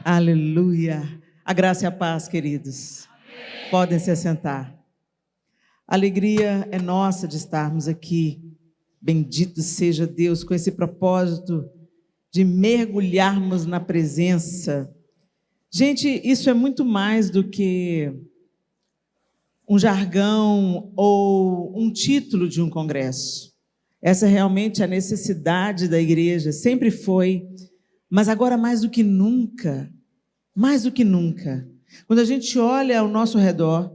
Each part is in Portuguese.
Aleluia. A graça e a paz, queridos. Amém. Podem se assentar. A alegria é nossa de estarmos aqui. Bendito seja Deus, com esse propósito de mergulharmos na presença. Gente, isso é muito mais do que um jargão ou um título de um congresso. Essa é realmente a necessidade da igreja, sempre foi, mas agora mais do que nunca, quando a gente olha ao nosso redor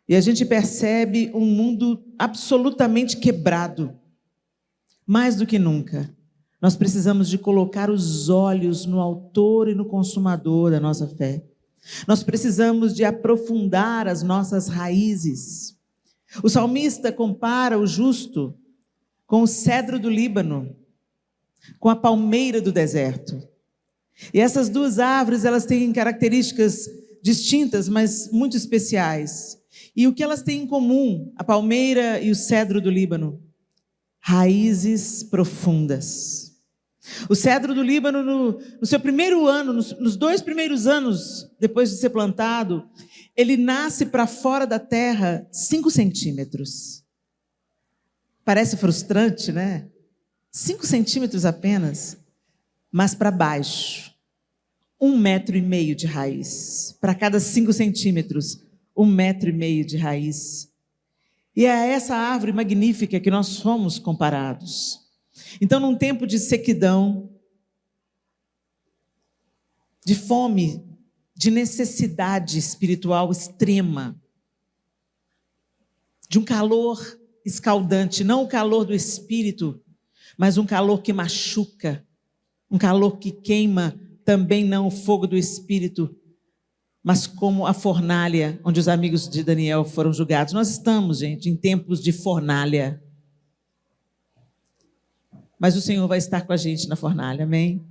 e a gente percebe um mundo absolutamente quebrado, mais do que nunca, nós precisamos de colocar os olhos no autor e no consumador da nossa fé. Nós precisamos de aprofundar as nossas raízes. O salmista compara o justo com o cedro do Líbano, com a palmeira do deserto. E essas duas árvores, elas têm características distintas, mas muito especiais. E o que elas têm em comum, a palmeira e o cedro do Líbano? Raízes profundas. O cedro do Líbano, no seu primeiro ano, nos 2 primeiros anos depois de ser plantado, ele nasce para fora da terra 5 centímetros. Parece frustrante, né? 5 centímetros apenas, mas para baixo, 1,5 metro de raiz. Para cada 5 centímetros, 1,5 metro de raiz. E é a essa árvore magnífica que nós somos comparados. Então, num tempo de sequidão, de fome, de necessidade espiritual extrema, de um calor escaldante, não o calor do espírito, mas um calor que machuca, um calor que queima, também não o fogo do espírito, mas como a fornalha onde os amigos de Daniel foram julgados. Nós estamos, gente, em tempos de fornalha. Mas o Senhor vai estar com a gente na fornalha, amém?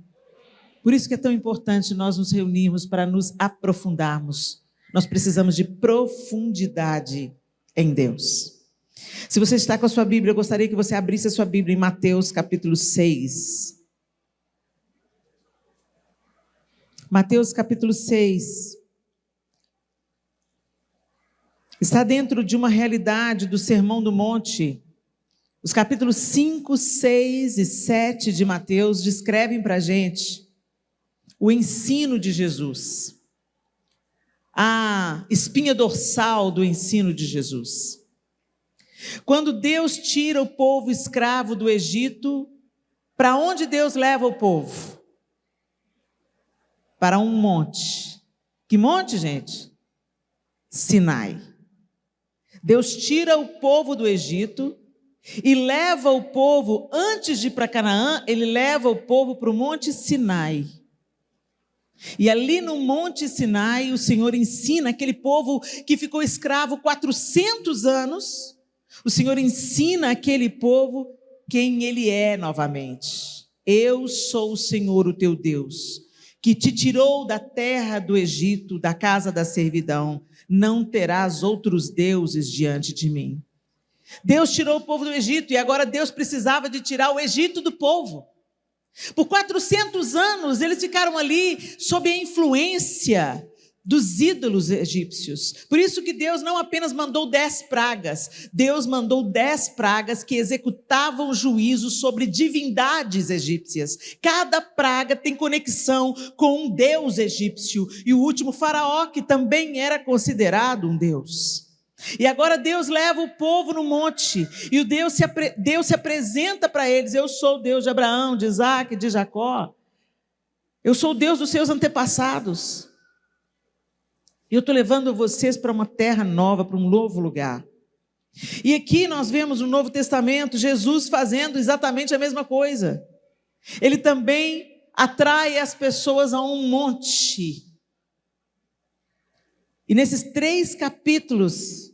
Por isso que é tão importante nós nos reunirmos para nos aprofundarmos. Nós precisamos de profundidade em Deus. Se você está com a sua Bíblia, eu gostaria que você abrisse a sua Bíblia em Mateus capítulo 6. Mateus capítulo 6. Está dentro de uma realidade do Sermão do Monte. Os capítulos 5, 6 e 7 de Mateus descrevem para a gente o ensino de Jesus. A espinha dorsal do ensino de Jesus. Quando Deus tira o povo escravo do Egito, para onde Deus leva o povo? Para um monte. Que monte, gente? Sinai. Deus tira o povo do Egito e leva o povo, antes de ir para Canaã, ele leva o povo para o monte Sinai. E ali no monte Sinai, o Senhor ensina aquele povo que ficou escravo 400 anos, o Senhor ensina aquele povo quem Ele é novamente. Eu sou o Senhor, o teu Deus, que te tirou da terra do Egito, da casa da servidão. Não terás outros deuses diante de mim. Deus tirou o povo do Egito e agora Deus precisava de tirar o Egito do povo. Por 400 anos eles ficaram ali sob a influência dos ídolos egípcios. Por isso que Deus não apenas mandou 10 pragas, Deus mandou 10 pragas que executavam juízo sobre divindades egípcias. Cada praga tem conexão com um deus egípcio. E o último faraó, que também era considerado um deus. E agora Deus leva o povo no monte, e Deus se apresenta para eles. Eu sou o Deus de Abraão, de Isaac, de Jacó. Eu sou o Deus dos seus antepassados. E eu estou levando vocês para uma terra nova, para um novo lugar. E aqui nós vemos no Novo Testamento Jesus fazendo exatamente a mesma coisa. Ele também atrai as pessoas a um monte. E nesses 3 capítulos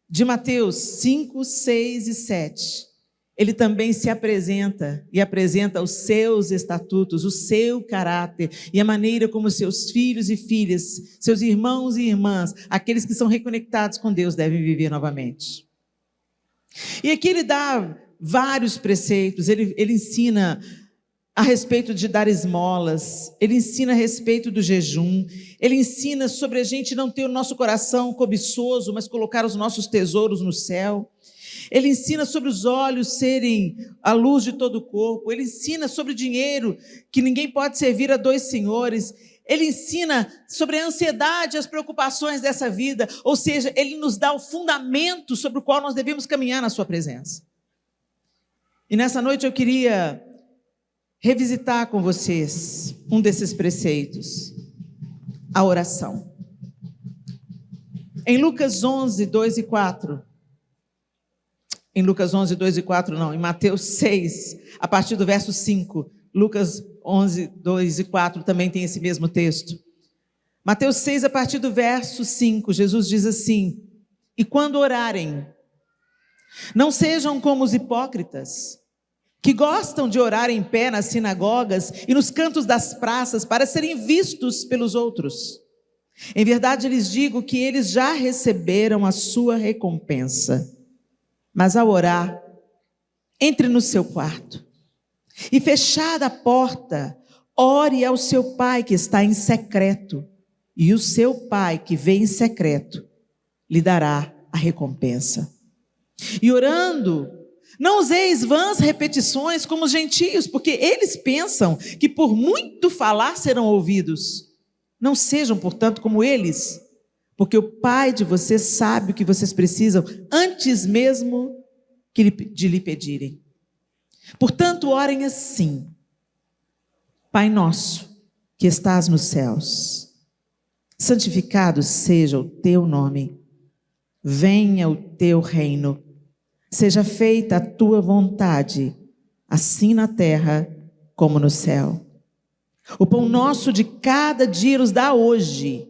de Mateus 5, 6 e 7, ele também se apresenta e apresenta os seus estatutos, o seu caráter e a maneira como seus filhos e filhas, seus irmãos e irmãs, aqueles que são reconectados com Deus, devem viver novamente. E aqui ele dá vários preceitos, ele ensina a respeito de dar esmolas, ele ensina a respeito do jejum, ele ensina sobre a gente não ter o nosso coração cobiçoso, mas colocar os nossos tesouros no céu. Ele ensina sobre os olhos serem a luz de todo o corpo, ele ensina sobre dinheiro, que ninguém pode servir a dois senhores, ele ensina sobre a ansiedade e as preocupações dessa vida, ou seja, ele nos dá o fundamento sobre o qual nós devemos caminhar na sua presença. E nessa noite eu queria revisitar com vocês um desses preceitos, a oração. Em Lucas 11, 2 e 4, em Mateus 6, a partir do verso 5, Lucas 11, 2 e 4 também tem esse mesmo texto. Mateus 6, a partir do verso 5, Jesus diz assim: e quando orarem, não sejam como os hipócritas, que gostam de orar em pé nas sinagogas e nos cantos das praças para serem vistos pelos outros. Em verdade, lhes digo que eles já receberam a sua recompensa. Mas ao orar, entre no seu quarto e, fechada a porta, ore ao seu pai que está em secreto, e o seu pai que vê em secreto lhe dará a recompensa. E orando, não useis vãs repetições como os gentios, porque eles pensam que por muito falar serão ouvidos. Não sejam, portanto, como eles, porque o Pai de vocês sabe o que vocês precisam, antes mesmo de lhe pedirem. Portanto, orem assim: Pai nosso, que estás nos céus, santificado seja o teu nome, venha o teu reino, seja feita a tua vontade, assim na terra como no céu. O pão nosso de cada dia nos dá hoje,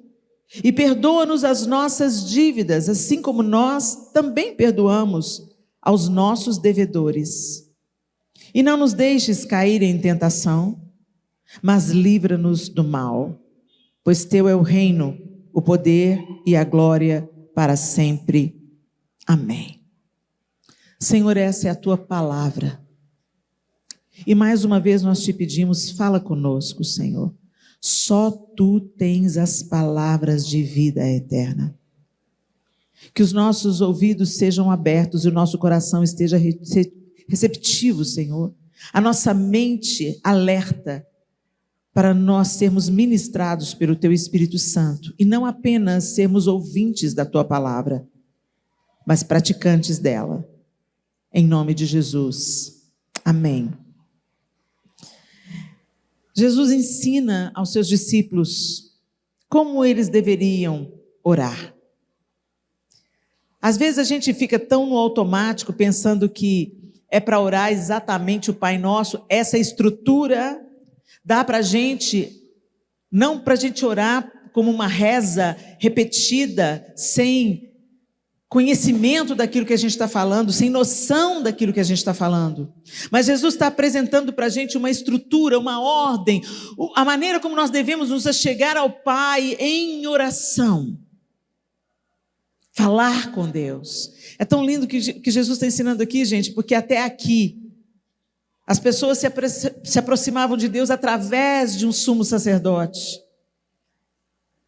e perdoa-nos as nossas dívidas, assim como nós também perdoamos aos nossos devedores. E não nos deixes cair em tentação, mas livra-nos do mal, pois teu é o reino, o poder e a glória para sempre. Amém. Senhor, essa é a tua palavra. E mais uma vez nós te pedimos, fala conosco, Senhor. Só tu tens as palavras de vida eterna. Que os nossos ouvidos sejam abertos e o nosso coração esteja receptivo, Senhor. A nossa mente alerta para nós sermos ministrados pelo teu Espírito Santo e não apenas sermos ouvintes da tua palavra, mas praticantes dela. Em nome de Jesus. Amém. Jesus ensina aos seus discípulos como eles deveriam orar. Às vezes a gente fica tão no automático pensando que é para orar exatamente o Pai Nosso. Essa estrutura dá para a gente, não para a gente orar como uma reza repetida, sem conhecimento daquilo que a gente está falando, sem noção daquilo que a gente está falando. Mas Jesus está apresentando para a gente uma estrutura, uma ordem, a maneira como nós devemos nos achegar ao Pai em oração. Falar com Deus. É tão lindo que Jesus está ensinando aqui, gente, porque até aqui as pessoas se aproximavam de Deus através de um sumo sacerdote.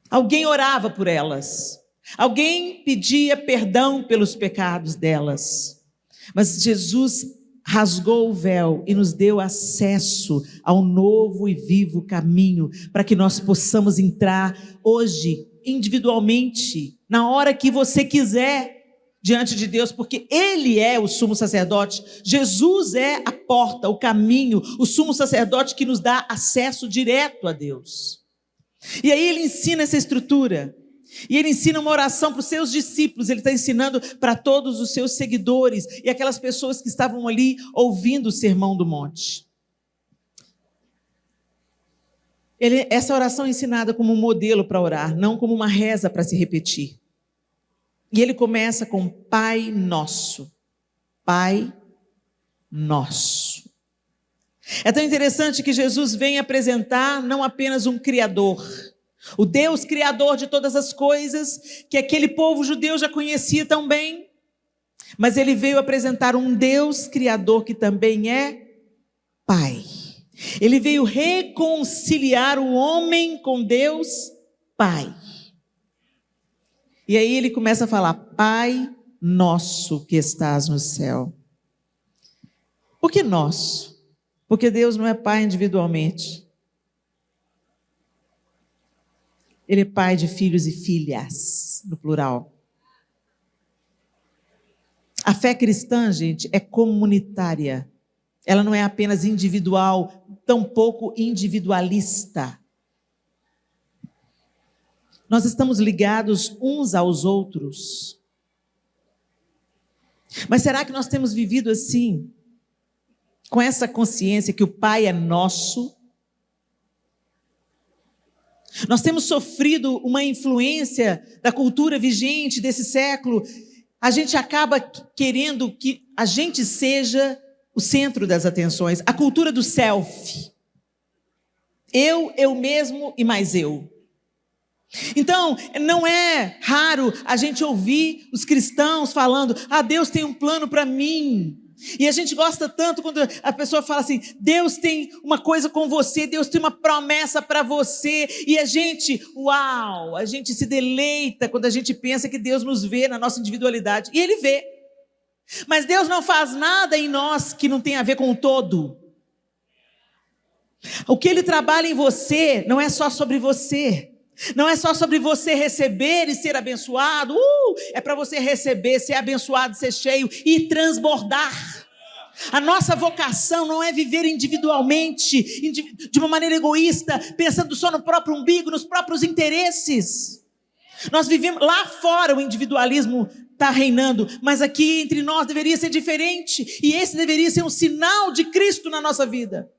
Alguém orava por elas. Alguém pedia perdão pelos pecados delas. Mas Jesus rasgou o véu e nos deu acesso ao novo e vivo caminho para que nós possamos entrar hoje, individualmente, na hora que você quiser, diante de Deus, porque Ele é o sumo sacerdote. Jesus é a porta, o caminho, o sumo sacerdote que nos dá acesso direto a Deus. E aí ele ensina essa estrutura. E ele ensina uma oração para os seus discípulos, ele está ensinando para todos os seus seguidores e aquelas pessoas que estavam ali ouvindo o Sermão do Monte. Essa oração é ensinada como um modelo para orar, não como uma reza para se repetir. E ele começa com Pai Nosso. Pai Nosso. É tão interessante que Jesus vem apresentar não apenas um Criador, o Deus Criador de todas as coisas, que aquele povo judeu já conhecia tão bem, mas ele veio apresentar um Deus Criador que também é Pai. Ele veio reconciliar o homem com Deus Pai. E aí ele começa a falar: Pai nosso que estás no céu. Por que nosso? Porque Deus não é Pai individualmente. Ele é Pai de filhos e filhas, no plural. A fé cristã, gente, é comunitária. Ela não é apenas individual, tampouco individualista. Nós estamos ligados uns aos outros. Mas será que nós temos vivido assim, com essa consciência que o Pai é nosso? Nós temos sofrido uma influência da cultura vigente desse século. A gente acaba querendo que a gente seja o centro das atenções. A cultura do selfie. Eu mesmo e mais eu. Então, não é raro a gente ouvir os cristãos falando: Deus tem um plano para mim. E a gente gosta tanto quando a pessoa fala assim: Deus tem uma coisa com você, Deus tem uma promessa para você. E a gente se deleita quando a gente pensa que Deus nos vê na nossa individualidade. E Ele vê. Mas Deus não faz nada em nós que não tenha a ver com o todo. O que Ele trabalha em você não é só sobre você. Não é só sobre você receber e ser abençoado. É para você receber, ser abençoado, ser cheio e transbordar. A nossa vocação não é viver individualmente, de uma maneira egoísta, pensando só no próprio umbigo, nos próprios interesses. Nós vivemos lá fora, o individualismo está reinando, mas aqui entre nós deveria ser diferente. E esse deveria ser um sinal de Cristo na nossa vida.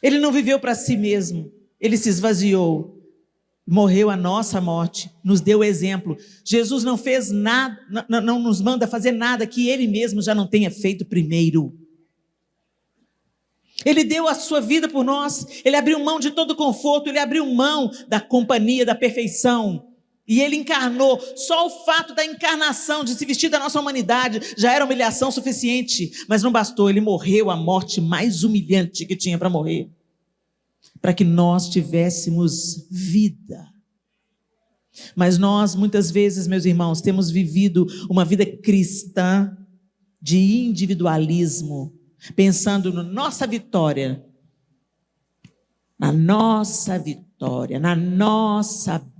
Ele não viveu para si mesmo. Ele se esvaziou, morreu a nossa morte, nos deu exemplo. Jesus não fez nada, não nos manda fazer nada que Ele mesmo já não tenha feito primeiro. Ele deu a sua vida por nós, Ele abriu mão de todo conforto, Ele abriu mão da companhia, da perfeição. E Ele encarnou. Só o fato da encarnação, de se vestir da nossa humanidade, já era humilhação suficiente. Mas não bastou, Ele morreu a morte mais humilhante que tinha para morrer, para que nós tivéssemos vida. Mas nós, muitas vezes, meus irmãos, temos vivido uma vida cristã de individualismo, pensando na nossa vitória, na nossa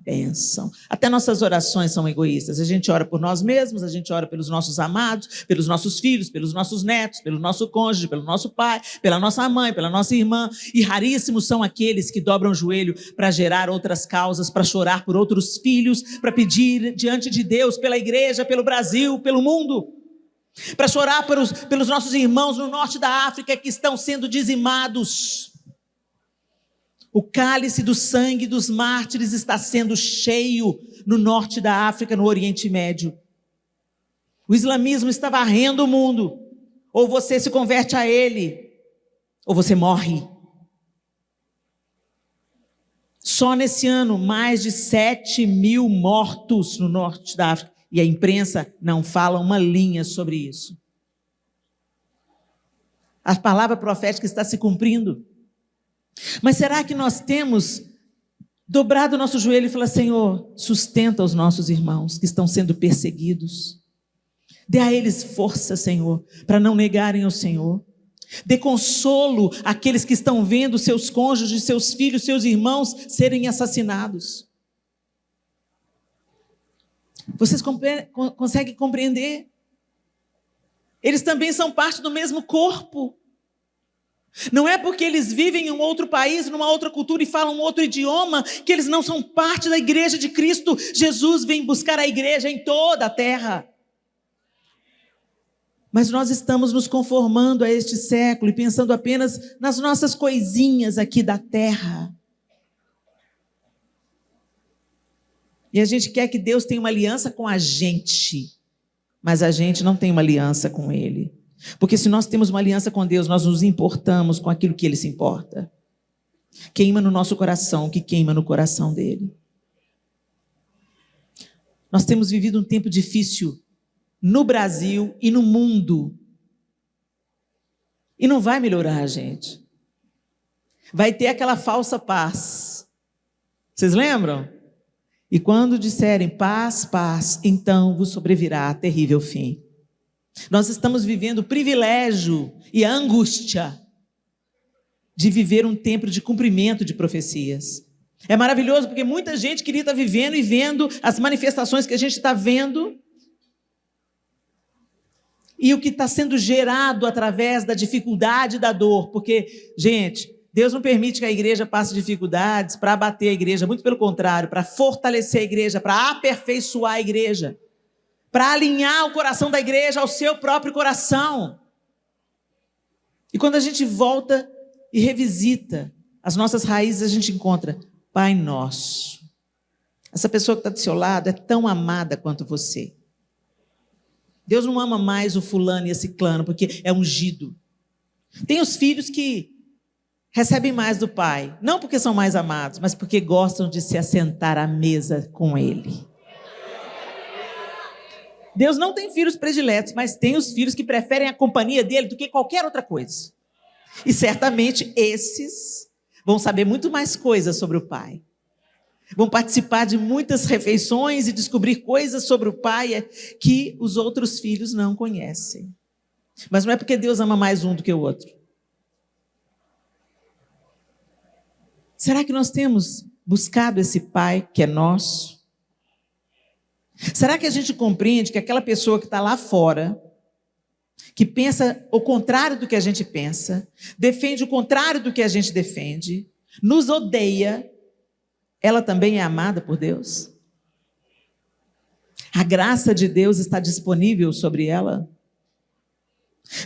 bênção. Até nossas orações são egoístas. A gente ora por nós mesmos, a gente ora pelos nossos amados, pelos nossos filhos, pelos nossos netos, pelo nosso cônjuge, pelo nosso pai, pela nossa mãe, pela nossa irmã. E raríssimos são aqueles que dobram o joelho para gerar outras causas, para chorar por outros filhos, para pedir diante de Deus, pela igreja, pelo Brasil, pelo mundo, para chorar pelos nossos irmãos no norte da África que estão sendo dizimados. O cálice do sangue dos mártires está sendo cheio no norte da África, no Oriente Médio. O islamismo está varrendo o mundo. Ou você se converte a ele, ou você morre. Só nesse ano, mais de 7.000 mortos no norte da África. E a imprensa não fala uma linha sobre isso. A palavra profética está se cumprindo. Mas será que nós temos dobrado o nosso joelho e falado: Senhor, sustenta os nossos irmãos que estão sendo perseguidos. Dê a eles força, Senhor, para não negarem ao Senhor. Dê consolo àqueles que estão vendo seus cônjuges, seus filhos, seus irmãos serem assassinados. Vocês conseguem compreender? Eles também são parte do mesmo corpo. Não é porque eles vivem em um outro país, numa outra cultura e falam um outro idioma, que eles não são parte da igreja de Cristo. Jesus vem buscar a igreja em toda a terra. Mas nós estamos nos conformando a este século e pensando apenas nas nossas coisinhas aqui da terra. E a gente quer que Deus tenha uma aliança com a gente, mas a gente não tem uma aliança com Ele. Porque se nós temos uma aliança com Deus, nós nos importamos com aquilo que Ele se importa. Queima no nosso coração o que queima no coração dEle. Nós temos vivido um tempo difícil no Brasil e no mundo. E não vai melhorar, gente. Vai ter aquela falsa paz. Vocês lembram? E quando disserem paz, paz, então vos sobrevirá terrível fim. Nós estamos vivendo o privilégio e a angústia de viver um tempo de cumprimento de profecias. É maravilhoso porque muita gente queria estar vivendo e vendo as manifestações que a gente está vendo e o que está sendo gerado através da dificuldade e da dor. Porque, gente, Deus não permite que a igreja passe dificuldades para abater a igreja, muito pelo contrário, para fortalecer a igreja, para aperfeiçoar a igreja, para alinhar o coração da igreja ao seu próprio coração. E quando a gente volta e revisita as nossas raízes, a gente encontra Pai Nosso. Essa pessoa que está do seu lado é tão amada quanto você. Deus não ama mais o fulano e esse ciclano, porque é ungido. Tem os filhos que recebem mais do pai, não porque são mais amados, mas porque gostam de se assentar à mesa com ele. Deus não tem filhos prediletos, mas tem os filhos que preferem a companhia dele do que qualquer outra coisa. E certamente esses vão saber muito mais coisas sobre o pai. Vão participar de muitas refeições e descobrir coisas sobre o pai que os outros filhos não conhecem. Mas não é porque Deus ama mais um do que o outro. Será que nós temos buscado esse pai que é nosso? Será que a gente compreende que aquela pessoa que está lá fora, que pensa o contrário do que a gente pensa, defende o contrário do que a gente defende, nos odeia, ela também é amada por Deus? A graça de Deus está disponível sobre ela?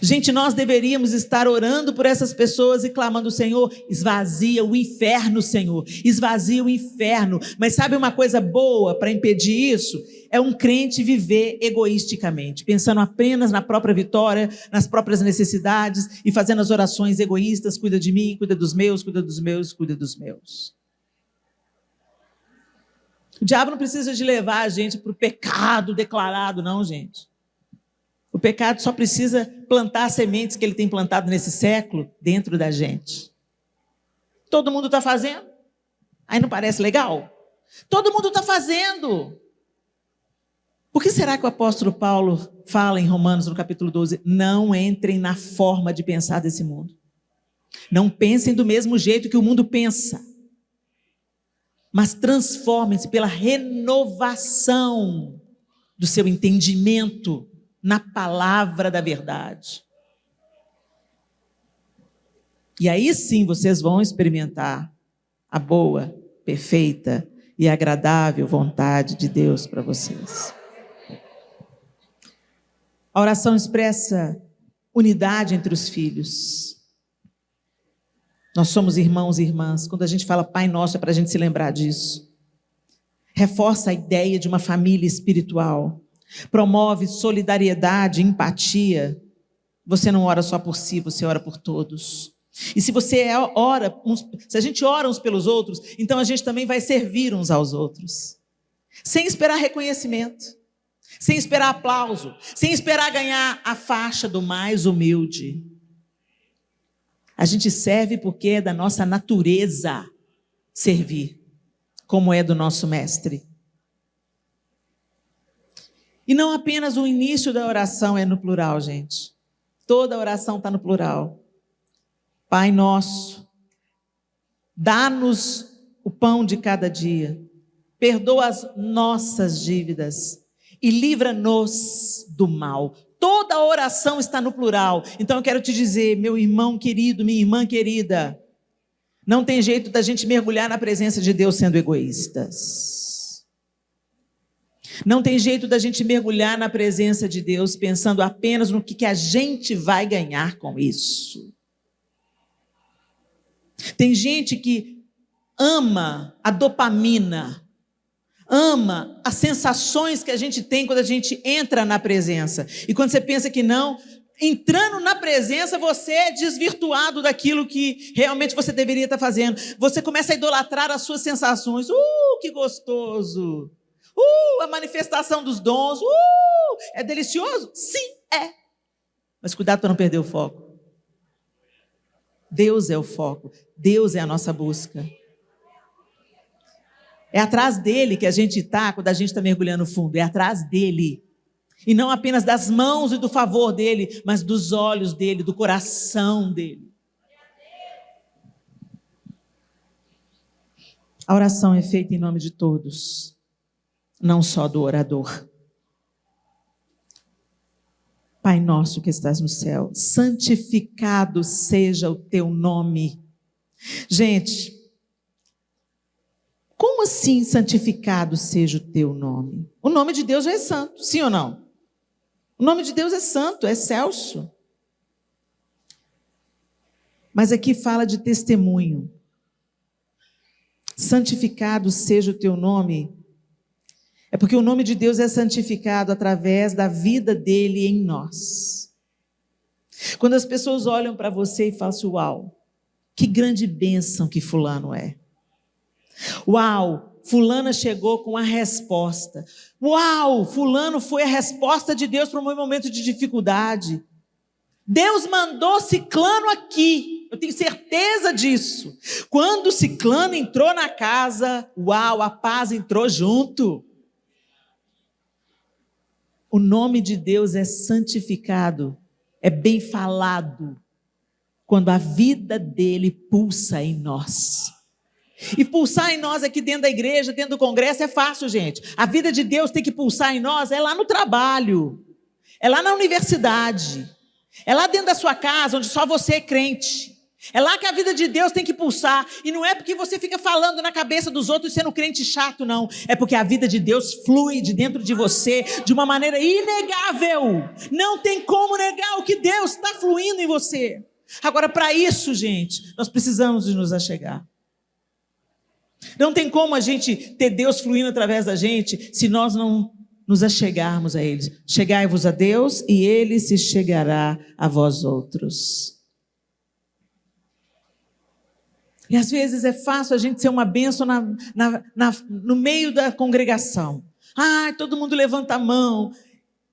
Gente, nós deveríamos estar orando por essas pessoas e clamando: Senhor, esvazia o inferno, Senhor, esvazia o inferno. Mas sabe uma coisa boa para impedir isso? É um crente viver egoisticamente, pensando apenas na própria vitória, nas próprias necessidades e fazendo as orações egoístas: cuida de mim, cuida dos meus, cuida dos meus, cuida dos meus. O diabo não precisa de levar a gente para o pecado declarado, não, gente. O pecado só precisa plantar as sementes que ele tem plantado nesse século dentro da gente. Todo mundo está fazendo. Aí não parece legal? Todo mundo está fazendo. Por que será que o apóstolo Paulo fala em Romanos, no capítulo 12, não entrem na forma de pensar desse mundo? Não pensem do mesmo jeito que o mundo pensa, mas transformem-se pela renovação do seu entendimento na palavra da verdade. E aí sim vocês vão experimentar a boa, perfeita e agradável vontade de Deus para vocês. A oração expressa unidade entre os filhos. Nós somos irmãos e irmãs. Quando a gente fala Pai Nosso, é para a gente se lembrar disso. Reforça a ideia de uma família espiritual. Promove solidariedade, empatia. Você não ora só por si, você ora por todos. E se se a gente ora uns pelos outros, então a gente também vai servir uns aos outros. Sem esperar reconhecimento, sem esperar aplauso, sem esperar ganhar a faixa do mais humilde. A gente serve porque é da nossa natureza servir, como é do nosso mestre. E não apenas o início da oração é no plural, gente. Toda oração está no plural. Pai nosso, dá-nos o pão de cada dia. Perdoa as nossas dívidas e livra-nos do mal. Toda oração está no plural. Então eu quero te dizer, meu irmão querido, minha irmã querida, não tem jeito da gente mergulhar na presença de Deus sendo egoístas. Não tem jeito da gente mergulhar na presença de Deus pensando apenas no que a gente vai ganhar com isso. Tem gente que ama a dopamina, ama as sensações que a gente tem quando a gente entra na presença. E quando você pensa que não, entrando na presença, você é desvirtuado daquilo que realmente você deveria estar fazendo. Você começa a idolatrar as suas sensações. Que gostoso! A manifestação dos dons. É delicioso? Sim, é. Mas cuidado para não perder o foco. Deus é o foco. Deus é a nossa busca. É atrás dele que a gente está quando a gente está mergulhando fundo. É atrás dele. E não apenas das mãos e do favor dele, mas dos olhos dele, do coração dele. A oração é feita em nome de todos, não só do orador. Pai nosso que estás no céu, santificado seja o teu nome. Gente, como assim santificado seja o teu nome? O nome de Deus já é santo, sim ou não? O nome de Deus é santo, é excelso. Mas aqui fala de testemunho. Santificado seja o teu nome. É porque o nome de Deus é santificado através da vida dele em nós. Quando as pessoas olham para você e falam assim, uau, que grande bênção que fulano é. Uau, fulana chegou com a resposta. Uau, fulano foi a resposta de Deus para um momento de dificuldade. Deus mandou ciclano aqui, eu tenho certeza disso. Quando ciclano entrou na casa, uau, a paz entrou junto. O nome de Deus é santificado, é bem falado, quando a vida dele pulsa em nós. E pulsar em nós aqui dentro da igreja, dentro do congresso, é fácil, gente. A vida de Deus tem que pulsar em nós, é lá no trabalho, é lá na universidade, é lá dentro da sua casa, onde só você é crente. É lá que a vida de Deus tem que pulsar. E não é porque você fica falando na cabeça dos outros sendo crente chato, não. É porque a vida de Deus flui de dentro de você de uma maneira inegável. Não tem como negar o que Deus está fluindo em você. Agora, para isso, gente, nós precisamos de nos achegar. Não tem como a gente ter Deus fluindo através da gente se nós não nos achegarmos a Ele. Chegai-vos a Deus e Ele se chegará a vós outros. E às vezes é fácil a gente ser uma bênção no meio da congregação. Todo mundo levanta a mão.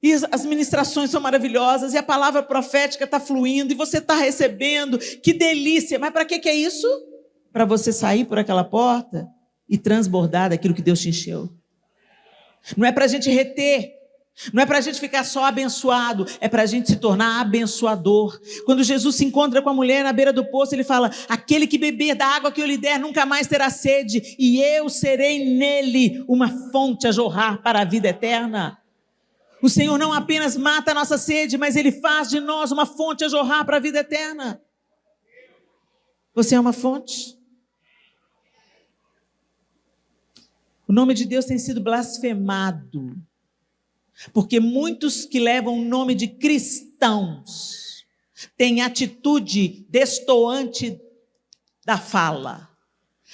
E as ministrações são maravilhosas. E a palavra profética está fluindo. E você está recebendo. Que delícia. Mas para que é isso? Para você sair por aquela porta e transbordar daquilo que Deus te encheu. Não é para a gente reter. Não é para a gente ficar só abençoado, é para a gente se tornar abençoador. Quando Jesus se encontra com a mulher na beira do poço, ele fala, aquele que beber da água que eu lhe der nunca mais terá sede, e eu serei nele uma fonte a jorrar para a vida eterna. O Senhor não apenas mata a nossa sede, mas Ele faz de nós uma fonte a jorrar para a vida eterna. Você é uma fonte. O nome de Deus tem sido blasfemado. Porque muitos que levam o nome de cristãos têm atitude destoante da fala.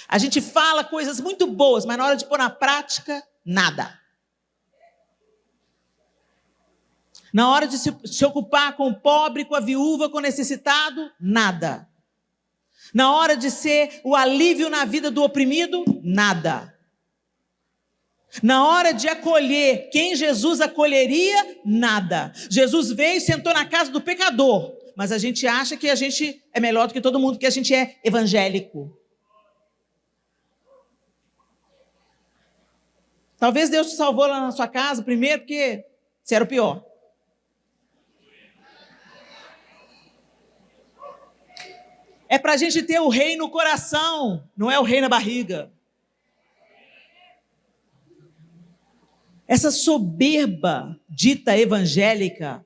A gente fala coisas muito boas, mas na hora de pôr na prática, nada. Na hora de se ocupar com o pobre, com a viúva, com o necessitado, nada. Na hora de ser o alívio na vida do oprimido, nada. Na hora de acolher quem Jesus acolheria, nada. Jesus veio e sentou na casa do pecador, mas a gente acha que a gente é melhor do que todo mundo, porque a gente é evangélico. Talvez Deus te salvou lá na sua casa primeiro, porque você era o pior. É para a gente ter o rei no coração, não é o rei na barriga. Essa soberba dita evangélica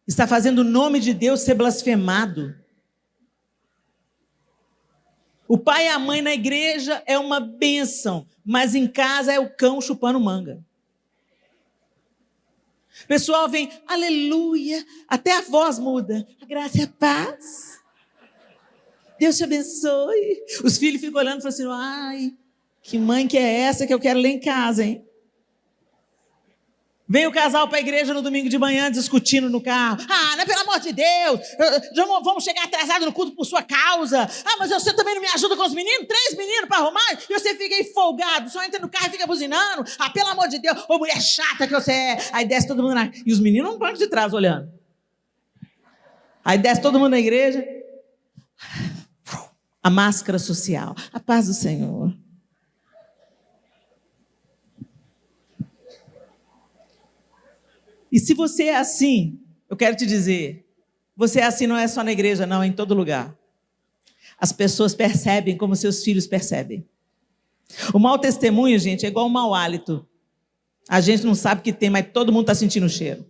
está fazendo o nome de Deus ser blasfemado. O pai e a mãe na igreja é uma bênção, mas em casa é o cão chupando manga. O pessoal vem, aleluia, até a voz muda. A graça e a paz. Deus te abençoe. Os filhos ficam olhando e falam assim, ai, que mãe que é essa que eu quero ler em casa, hein? Vem o casal para a igreja no domingo de manhã discutindo no carro. Não é pelo amor de Deus, já vamos chegar atrasados no culto por sua causa. Mas você também não me ajuda com os meninos? 3 meninos para arrumar? E você fica aí folgado, só entra no carro e fica buzinando. Pelo amor de Deus, ô mulher chata que você é. Aí desce todo mundo na... E os meninos no banco de trás olhando. Aí desce todo mundo na igreja. a máscara social. A paz do Senhor. E se você é assim, eu quero te dizer, você é assim não é só na igreja, não, é em todo lugar. As pessoas percebem como seus filhos percebem. O mau testemunho, gente, é igual o mau hálito. A gente não sabe o que tem, mas todo mundo está sentindo o cheiro.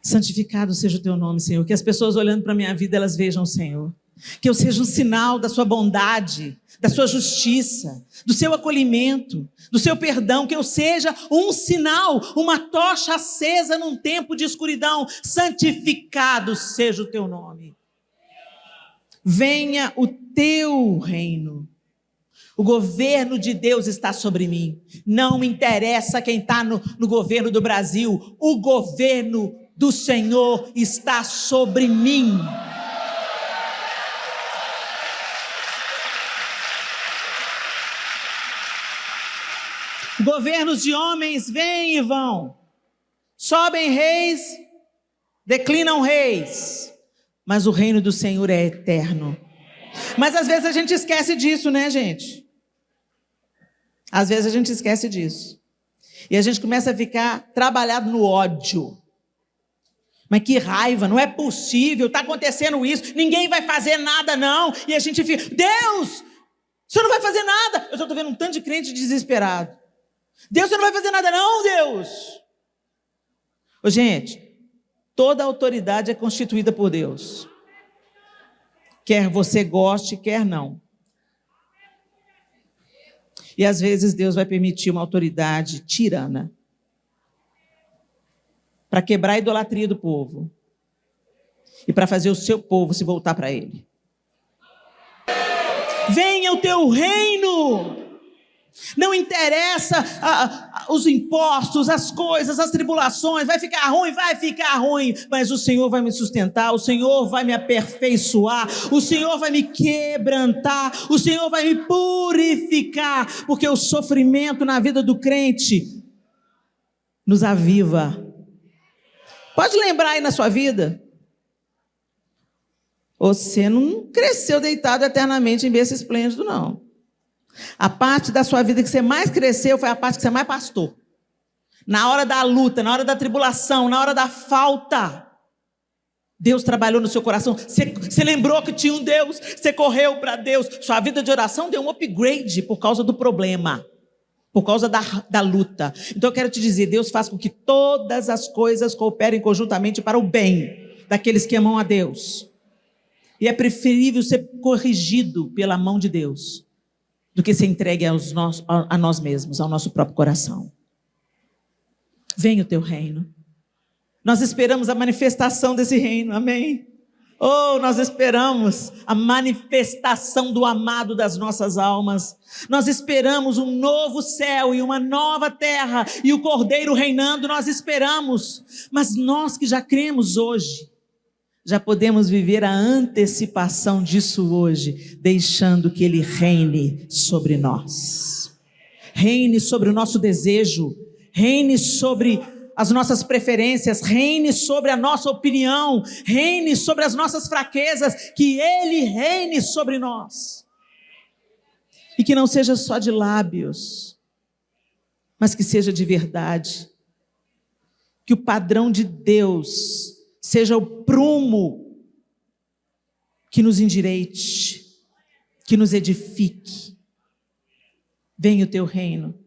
Santificado seja o teu nome, Senhor. Que as pessoas olhando para a minha vida, elas vejam o Senhor. Que eu seja um sinal da sua bondade, da sua justiça, do seu acolhimento, do seu perdão. Que eu seja um sinal, uma tocha acesa num tempo de escuridão. Santificado seja o teu nome. Venha o teu reino. O governo de Deus está sobre mim. Não me interessa quem está no governo do Brasil. O governo do Senhor está sobre mim. Governos de homens vêm e vão. Sobem reis, declinam reis. Mas o reino do Senhor é eterno. Mas às vezes a gente esquece disso, né, gente? Às vezes a gente esquece disso. E a gente começa a ficar trabalhado no ódio. Mas que raiva, não é possível, está acontecendo isso, ninguém vai fazer nada não. E a gente fica, Deus, o Senhor não vai fazer nada. Eu já estou vendo um tanto de crente desesperado. Deus, o Senhor não vai fazer nada não, Deus. Ô, gente, toda autoridade é constituída por Deus. Quer você goste, quer não. E às vezes Deus vai permitir uma autoridade tirana para quebrar a idolatria do povo e para fazer o seu povo se voltar para Ele. Venha o teu reino. Não interessa os impostos, as coisas, as tribulações, vai ficar ruim, mas o Senhor vai me sustentar, o Senhor vai me aperfeiçoar, o Senhor vai me quebrantar, o Senhor vai me purificar, porque o sofrimento na vida do crente nos aviva. Pode lembrar aí na sua vida, você não cresceu deitado eternamente em berço esplêndido, não. A parte da sua vida que você mais cresceu foi a parte que você mais pastou. Na hora da luta, na hora da tribulação, na hora da falta, Deus trabalhou no seu coração. Você lembrou que tinha um Deus, você correu para Deus. Sua vida de oração deu um upgrade por causa do problema, por causa da luta. Então eu quero te dizer, Deus faz com que todas as coisas cooperem conjuntamente para o bem daqueles que amam a Deus. E é preferível ser corrigido pela mão de Deus do que ser entregue a nós mesmos, ao nosso próprio coração. Venha o teu reino. Nós esperamos a manifestação desse reino, amém? Oh, nós esperamos a manifestação do amado das nossas almas. Nós esperamos um novo céu e uma nova terra e o Cordeiro reinando, nós esperamos. Mas nós que já cremos hoje, já podemos viver a antecipação disso hoje, deixando que Ele reine sobre nós. Reine sobre o nosso desejo, reine sobre as nossas preferências, reine sobre a nossa opinião, reine sobre as nossas fraquezas, que Ele reine sobre nós. E que não seja só de lábios, mas que seja de verdade. Que o padrão de Deus seja o prumo que nos endireite, que nos edifique. Venha o teu reino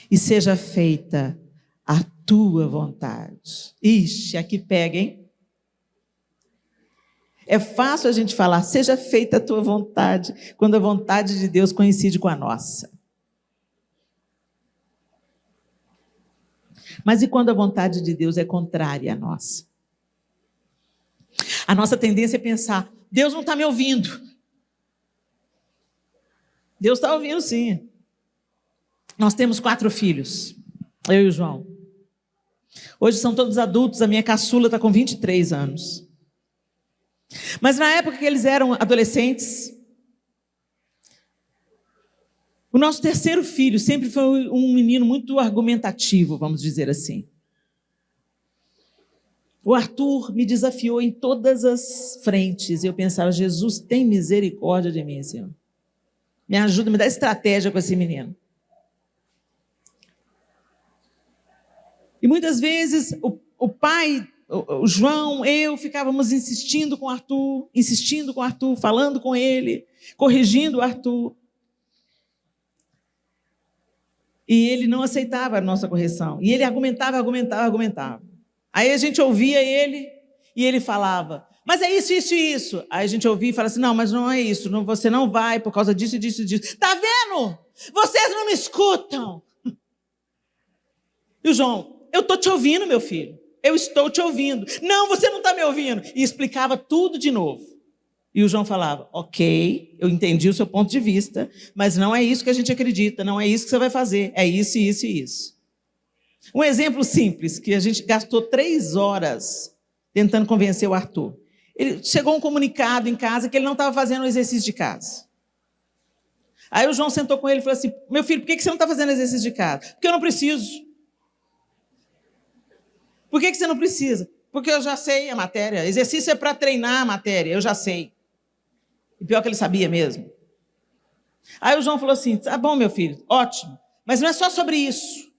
e seja feita a tua vontade. Ixi, aqui pega, hein? É fácil a gente falar, seja feita a tua vontade, quando a vontade de Deus coincide com a nossa. Mas e quando a vontade de Deus é contrária à nossa? A nossa tendência é pensar, Deus não está me ouvindo. Deus está ouvindo sim. Nós temos 4 filhos, eu e o João. Hoje são todos adultos, a minha caçula está com 23 anos. Mas na época que eles eram adolescentes, o nosso terceiro filho sempre foi um menino muito argumentativo, vamos dizer assim. O Arthur me desafiou em todas as frentes. Eu pensava, Jesus, tem misericórdia de mim, Senhor. Me ajuda, me dá estratégia com esse menino. E muitas vezes o pai, o João, eu ficávamos insistindo com o Arthur, falando com ele, corrigindo o Arthur. E ele não aceitava a nossa correção. E ele argumentava. Aí a gente ouvia ele e ele falava, mas é isso, isso e isso. Aí a gente ouvia e falava assim, não, mas não é isso, não, você não vai por causa disso, disso e disso. Tá vendo? Vocês não me escutam. E o João, eu estou te ouvindo, meu filho. Eu estou te ouvindo. Não, você não está me ouvindo. E explicava tudo de novo. E o João falava, ok, eu entendi o seu ponto de vista, mas não é isso que a gente acredita, não é isso que você vai fazer, é isso, isso e isso. Um exemplo simples, que a gente gastou 3 horas tentando convencer o Arthur. Ele chegou um comunicado em casa que ele não estava fazendo o exercício de casa. Aí o João sentou com ele e falou assim, meu filho, por que você não está fazendo exercício de casa? Porque eu não preciso. Por que você não precisa? Porque eu já sei a matéria. Exercício é para treinar a matéria, eu já sei. E pior que ele sabia mesmo. Aí o João falou assim, tá bom, meu filho, ótimo. Mas não é só sobre isso.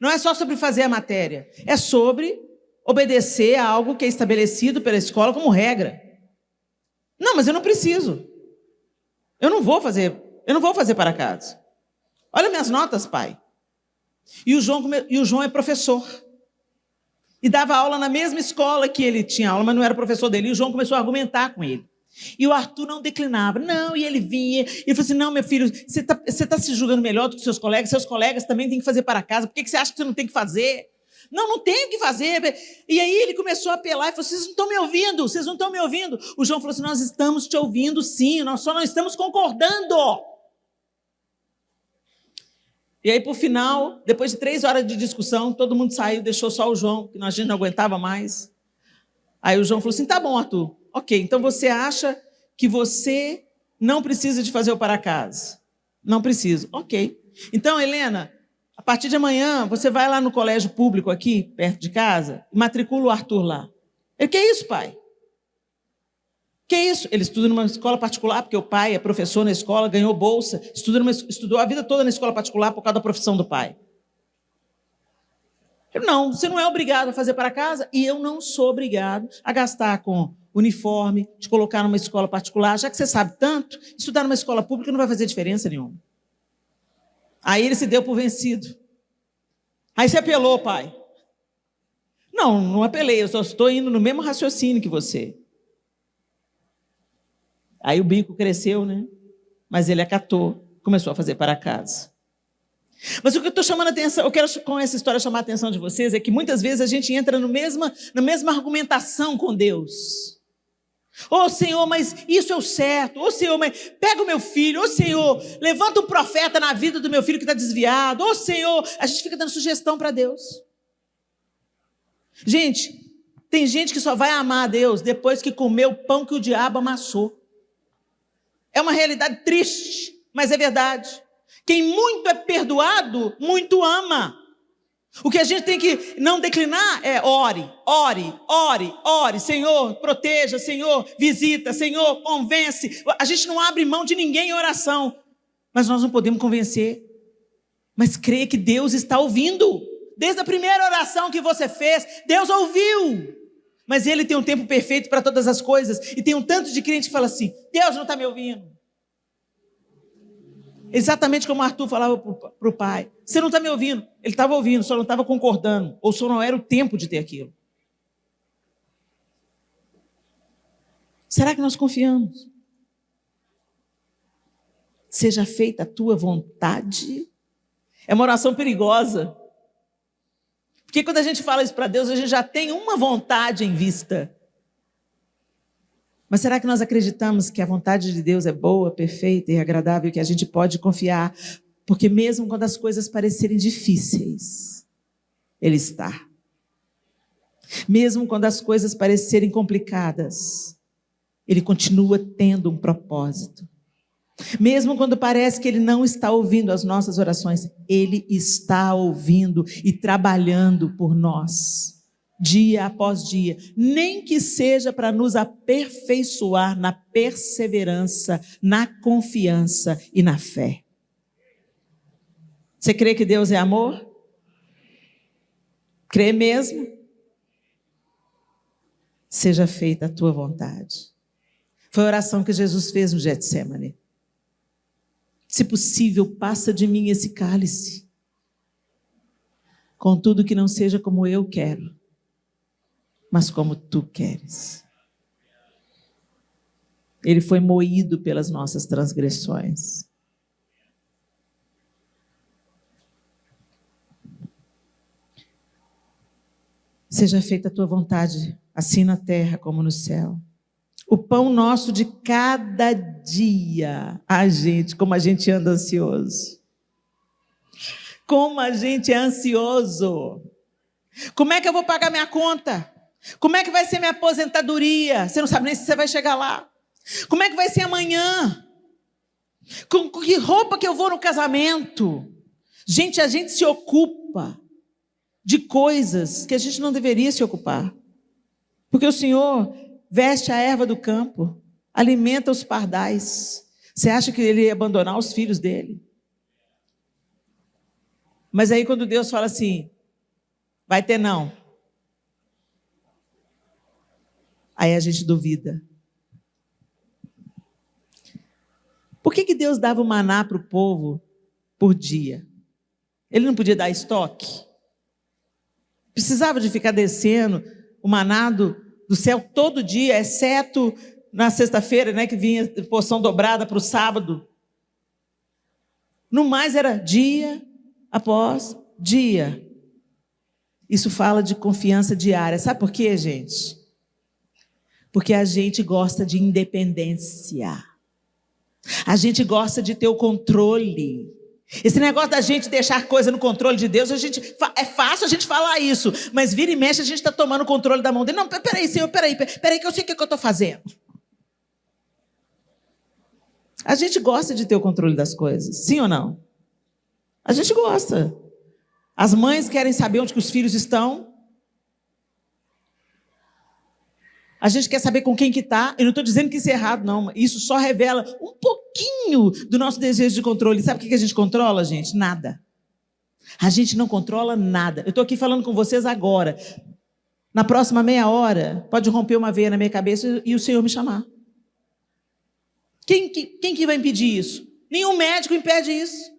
Não é só sobre fazer a matéria. É sobre obedecer a algo que é estabelecido pela escola como regra. Não, mas eu não preciso. Eu não vou fazer para casa. Olha minhas notas, pai. E o João é professor. E dava aula na mesma escola que ele tinha aula, mas não era professor dele. E o João começou a argumentar com ele. E o Arthur não declinava. Não, e ele vinha. E ele falou assim, não, meu filho, você tá se julgando melhor do que seus colegas também têm que fazer para casa. Por que você acha que você não tem que fazer? Não, não tenho que fazer. E aí ele começou a apelar e falou, vocês não estão me ouvindo. O João falou assim, nós estamos te ouvindo sim, nós só não estamos concordando. E aí, por final, depois de 3 horas de discussão, todo mundo saiu, deixou só o João, que a gente não aguentava mais. Aí o João falou assim, tá bom, Arthur, ok, então você acha que você não precisa de fazer o para casa? Não preciso, ok. Então, Helena, a partir de amanhã, você vai lá no colégio público aqui, perto de casa, e matricula o Arthur lá. Ele, que é isso, pai? Que é isso? Ele estuda numa escola particular, porque o pai é professor na escola, ganhou bolsa, estudou a vida toda na escola particular por causa da profissão do pai. Eu, não, você não é obrigado a fazer para casa, e eu não sou obrigado a gastar com uniforme, te colocar numa escola particular, já que você sabe tanto, estudar numa escola pública não vai fazer diferença nenhuma. Aí ele se deu por vencido. Aí você apelou, pai. Não, não apelei, eu só estou indo no mesmo raciocínio que você. Aí o bico cresceu, né? Mas ele acatou, começou a fazer para casa. Mas o que eu estou chamando a atenção, eu quero com essa história chamar a atenção de vocês, é que muitas vezes a gente entra na mesma argumentação com Deus. Ô Senhor, mas isso é o certo. Ô Senhor, mas pega o meu filho. Ô Senhor, levanta um profeta na vida do meu filho que está desviado. Ô Senhor, a gente fica dando sugestão para Deus. Gente, tem gente que só vai amar a Deus depois que comeu o pão que o diabo amassou. É uma realidade triste, mas é verdade. Quem muito é perdoado, muito ama. O que a gente tem que não declinar é ore. Senhor, proteja, Senhor, visita, Senhor, convence. A gente não abre mão de ninguém em oração, mas nós não podemos convencer. Mas creia que Deus está ouvindo. Desde a primeira oração que você fez, Deus ouviu. Mas Ele tem um tempo perfeito para todas as coisas. E tem um tanto de crente que fala assim, Deus não está me ouvindo. Exatamente como Arthur falava para o pai. Você não está me ouvindo. Ele estava ouvindo, só não estava concordando. Ou só não era o tempo de ter aquilo. Será que nós confiamos? Seja feita a tua vontade. É uma oração perigosa. Porque quando a gente fala isso para Deus, a gente já tem uma vontade em vista. Mas será que nós acreditamos que a vontade de Deus é boa, perfeita e agradável, que a gente pode confiar? Porque mesmo quando as coisas parecerem difíceis, Ele está. Mesmo quando as coisas parecerem complicadas, Ele continua tendo um propósito. Mesmo quando parece que Ele não está ouvindo as nossas orações, Ele está ouvindo e trabalhando por nós. dia após dia, nem que seja para nos aperfeiçoar na perseverança, na confiança e na fé. Você crê que Deus é amor? Crê mesmo? Seja feita a tua vontade. Foi a oração que Jesus fez no Getsêmani. Se possível, passa de mim esse cálice. Contudo, que não seja como eu quero, mas como tu queres. Ele foi moído pelas nossas transgressões. Seja feita a tua vontade, assim na terra como no céu. O pão nosso de cada dia. Ai, gente, como a gente anda ansioso. Como a gente é ansioso. Como é que eu vou pagar minha conta? Como é que vai ser minha aposentadoria? Você não sabe nem se você vai chegar lá. Como é que vai ser amanhã? Com que roupa que eu vou no casamento? Gente, a gente se ocupa de coisas que a gente não deveria se ocupar. Porque o Senhor veste a erva do campo, alimenta os pardais. Você acha que Ele ia abandonar os filhos dele? Mas aí quando Deus fala assim, vai ter não. Aí a gente duvida. Por que Deus dava o maná para o povo por dia? Ele não podia dar estoque? Precisava de ficar descendo o maná do céu todo dia, exceto na sexta-feira, né, que vinha porção dobrada para o sábado. No mais era dia após dia. Isso fala de confiança diária. Sabe por quê, gente? Porque a gente gosta de independência. A gente gosta de ter o controle. Esse negócio da gente deixar coisa no controle de Deus, é fácil a gente falar isso, mas vira e mexe a gente está tomando o controle da mão dele. Não, peraí, Senhor, peraí que eu sei o que eu estou fazendo. A gente gosta de ter o controle das coisas, sim ou não? A gente gosta. As mães querem saber onde que os filhos estão. A gente quer saber com quem que está. Eu não estou dizendo que isso é errado, não. Isso só revela um pouquinho do nosso desejo de controle. Sabe o que a gente controla, gente? Nada. A gente não controla nada. Eu estou aqui falando com vocês agora. Na próxima meia hora, pode romper uma veia na minha cabeça e o Senhor me chamar. Quem que vai impedir isso? Nenhum médico impede isso.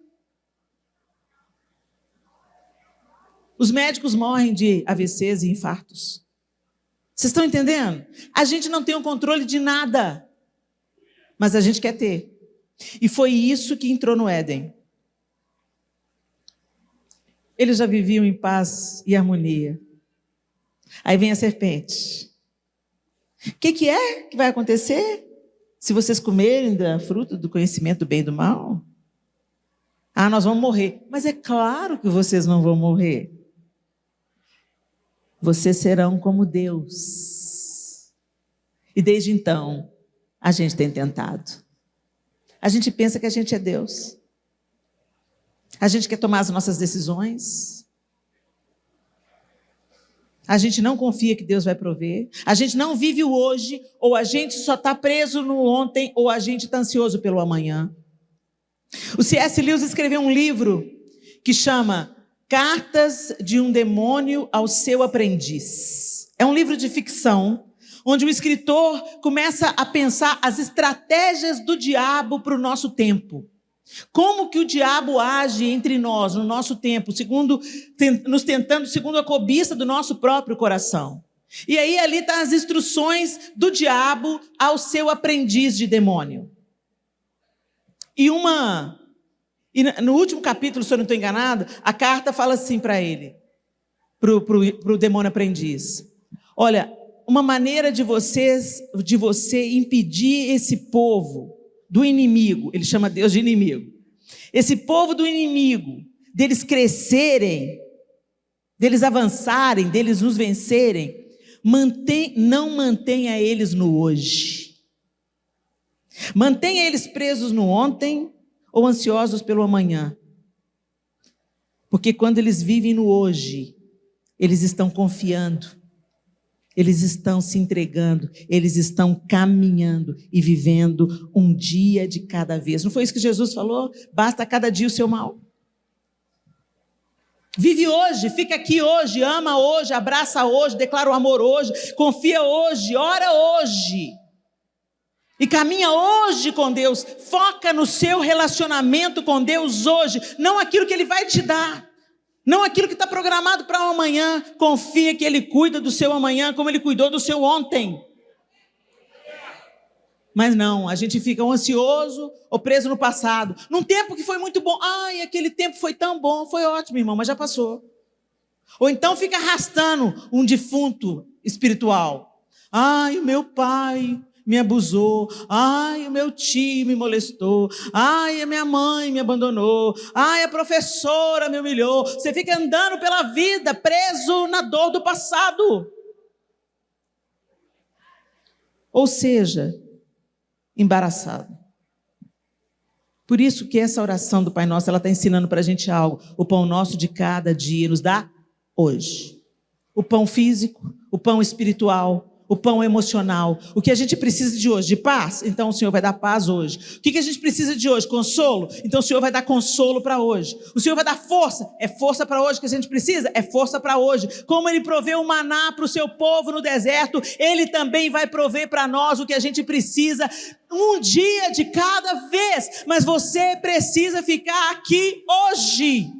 Os médicos morrem de AVCs e infartos. Vocês estão entendendo? A gente não tem o controle de nada, mas a gente quer ter. E foi isso que entrou no Éden. Eles já viviam em paz e harmonia. Aí vem a serpente. O que é que vai acontecer se vocês comerem da fruta do conhecimento do bem e do mal? Ah, nós vamos morrer. Mas é claro que vocês não vão morrer. Vocês serão como Deus. E desde então, a gente tem tentado. A gente pensa que a gente é Deus. A gente quer tomar as nossas decisões. A gente não confia que Deus vai prover. A gente não vive o hoje, ou a gente só está preso no ontem, ou a gente está ansioso pelo amanhã. O C.S. Lewis escreveu um livro que chama Cartas de um Demônio ao Seu Aprendiz. É um livro de ficção, onde o escritor começa a pensar as estratégias do diabo para o nosso tempo. Como que o diabo age entre nós, no nosso tempo, nos tentando segundo a cobiça do nosso próprio coração. E aí ali estão as instruções do diabo ao seu aprendiz de demônio. E no último capítulo, se eu não estou enganado, a carta fala assim para ele, para o demônio aprendiz. Olha, uma maneira de você impedir esse povo do inimigo, ele chama Deus de inimigo, esse povo do inimigo, deles crescerem, deles avançarem, deles nos vencerem, não mantenha eles no hoje. Mantenha eles presos no ontem ou ansiosos pelo amanhã. Porque quando eles vivem no hoje, eles estão confiando Eles estão se entregando, eles estão caminhando e vivendo um dia de cada vez. Não foi isso que Jesus falou? Basta cada dia o seu mal. Vive hoje, fica aqui hoje, ama hoje, abraça hoje, declara o amor hoje, confia hoje, ora hoje. E caminha hoje com Deus, foca no seu relacionamento com Deus hoje, não aquilo que Ele vai te dar, não aquilo que está programado para o amanhã. Confia que Ele cuida do seu amanhã como Ele cuidou do seu ontem. Mas não, a gente fica ansioso ou preso no passado, num tempo que foi muito bom. Ai, aquele tempo foi tão bom, foi ótimo, irmão, mas já passou. Ou então fica arrastando um defunto espiritual. Ai, o meu pai me abusou, ai, o meu tio me molestou, ai, a minha mãe me abandonou, ai, a professora me humilhou. Você fica andando pela vida preso na dor do passado. Ou seja, embaraçado. Por isso que essa oração do Pai Nosso, ela está ensinando para a gente algo. O pão nosso de cada dia nos dá hoje. O pão físico, o pão espiritual, o pão emocional. O que a gente precisa de hoje? De paz? Então o Senhor vai dar paz hoje. O que a gente precisa de hoje? Consolo? Então o Senhor vai dar consolo para hoje. O Senhor vai dar força? É força para hoje que a gente precisa? É força para hoje. Como Ele proveu o maná para o seu povo no deserto, Ele também vai prover para nós o que a gente precisa, um dia de cada vez. Mas você precisa ficar aqui hoje.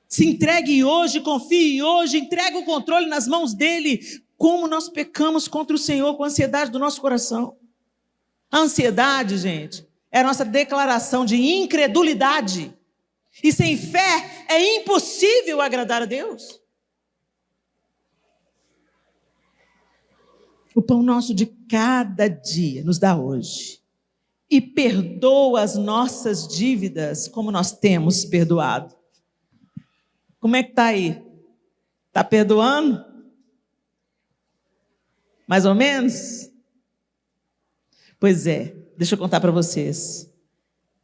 Se entregue hoje, confie hoje, entregue o controle nas mãos dEle. Como nós pecamos contra o Senhor com a ansiedade do nosso coração. A ansiedade, gente, é a nossa declaração de incredulidade. E sem fé é impossível agradar a Deus. O pão nosso de cada dia nos dá hoje. E perdoa as nossas dívidas como nós temos perdoado. Como é que está aí? Está perdoando? Mais ou menos? Pois é, deixa eu contar para vocês.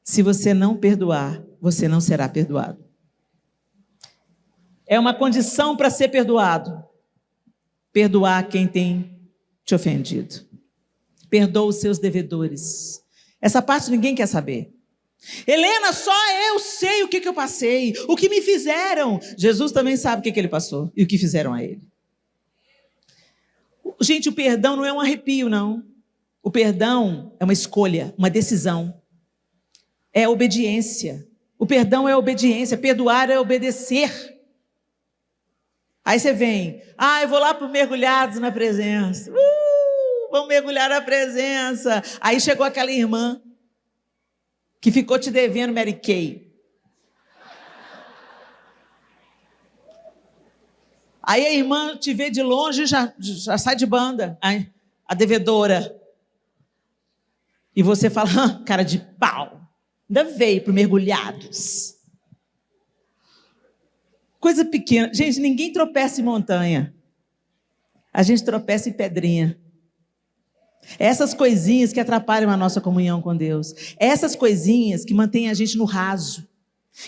Se você não perdoar, você não será perdoado. É uma condição para ser perdoado. Perdoar quem tem te ofendido. Perdoa os seus devedores. Essa parte ninguém quer saber. Helena, só eu sei o que eu passei, o que me fizeram. Jesus também sabe o que ele passou e o que fizeram a ele. Gente, o perdão não é um arrepio, não. O perdão é uma escolha, uma decisão. É obediência. O perdão é obediência, perdoar é obedecer. Aí você vem, eu vou lá para mergulhados na presença. Vamos mergulhar na presença. Aí chegou aquela irmã que ficou te devendo Mary Kay. Aí a irmã te vê de longe e já sai de banda, a devedora. E você fala, cara de pau, ainda veio para mergulhados. Coisa pequena. Gente, ninguém tropeça em montanha. A gente tropeça em pedrinha. Essas coisinhas que atrapalham a nossa comunhão com Deus. Essas coisinhas que mantêm a gente no raso.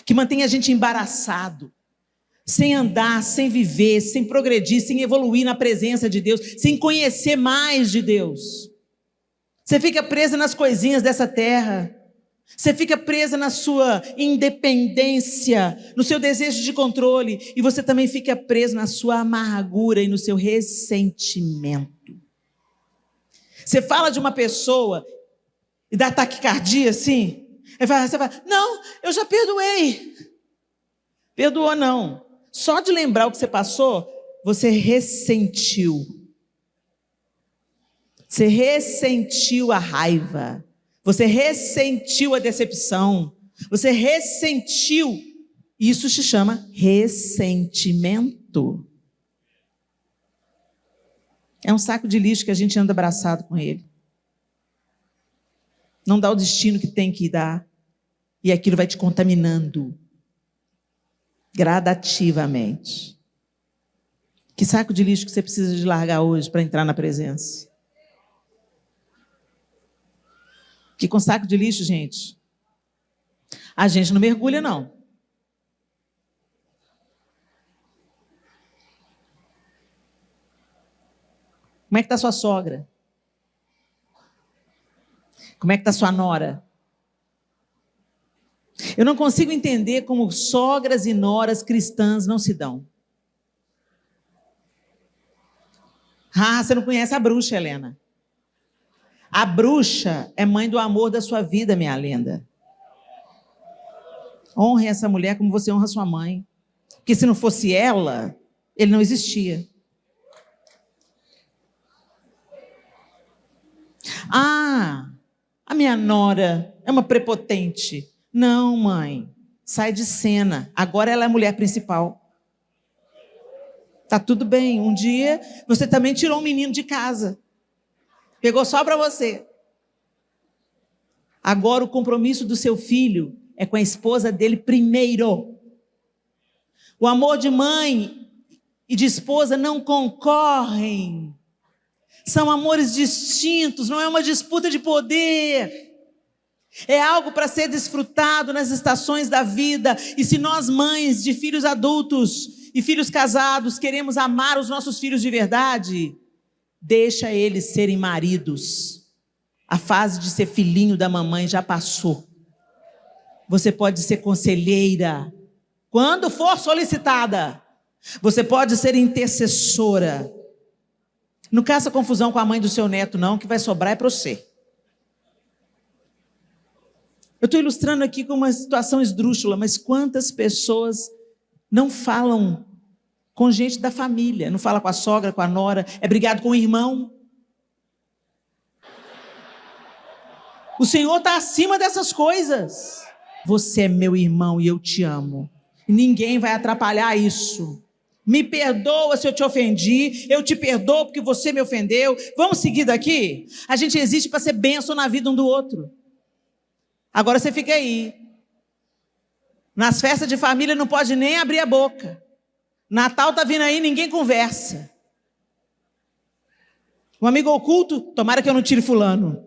Que mantêm a gente embaraçado. Sem andar, sem viver, sem progredir, sem evoluir na presença de Deus. Sem conhecer mais de Deus. Você fica presa nas coisinhas dessa terra. Você fica presa na sua independência, no seu desejo de controle. E você também fica preso na sua amargura e no seu ressentimento. Você fala de uma pessoa e dá taquicardia assim. Aí você fala, não, eu já perdoei. Perdoou não. Só de lembrar o que você passou, você ressentiu. Você ressentiu a raiva. Você ressentiu a decepção. Você ressentiu. Isso se chama ressentimento. É um saco de lixo que a gente anda abraçado com ele. Não dá o destino que tem que dar. E aquilo vai te contaminando. Gradativamente. Que saco de lixo que você precisa de largar hoje para entrar na presença? Que com saco de lixo, gente, a gente não mergulha, não. Como é que está sua sogra? Como é que está sua nora? Eu não consigo entender como sogras e noras cristãs não se dão. Ah, você não conhece a bruxa, Helena. A bruxa é mãe do amor da sua vida, minha linda. Honre essa mulher como você honra sua mãe. Porque se não fosse ela, ele não existia. Ah, a minha nora é uma prepotente. Não, mãe, sai de cena. Agora ela é a mulher principal. Tá tudo bem. Um dia você também tirou um menino de casa. Pegou só para você. Agora o compromisso do seu filho é com a esposa dele primeiro. O amor de mãe e de esposa não concorrem. São amores distintos, não é uma disputa de poder. É algo para ser desfrutado nas estações da vida. E se nós, mães de filhos adultos e filhos casados, queremos amar os nossos filhos de verdade, deixa eles serem maridos. A fase de ser filhinho da mamãe já passou. Você pode ser conselheira, quando for solicitada. Você pode ser intercessora. Não caça confusão com a mãe do seu neto, não, que vai sobrar é para você. Eu estou ilustrando aqui com uma situação esdrúxula, mas quantas pessoas não falam com gente da família, não fala com a sogra, com a nora, é brigado com o irmão. O Senhor está acima dessas coisas. Você é meu irmão e eu te amo. E ninguém vai atrapalhar isso. Me perdoa se eu te ofendi, eu te perdoo porque você me ofendeu. Vamos seguir daqui? A gente existe para ser bênção na vida um do outro. Agora você fica aí. Nas festas de família não pode nem abrir a boca. Natal está vindo aí, ninguém conversa. Um amigo oculto, tomara que eu não tire fulano.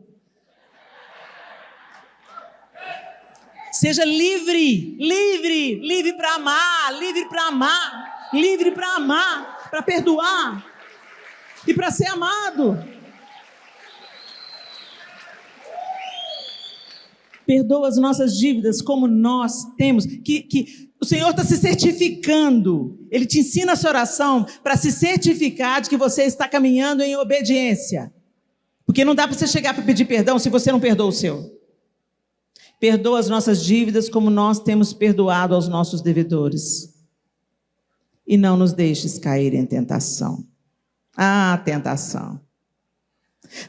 Seja livre, livre, livre para amar, livre para amar, livre para amar, para perdoar e para ser amado. Perdoa as nossas dívidas como nós temos, que o Senhor está se certificando. Ele te ensina essa oração para se certificar de que você está caminhando em obediência. Porque não dá para você chegar para pedir perdão se você não perdoa o seu. Perdoa as nossas dívidas como nós temos perdoado aos nossos devedores. E não nos deixes cair em tentação. Ah, tentação.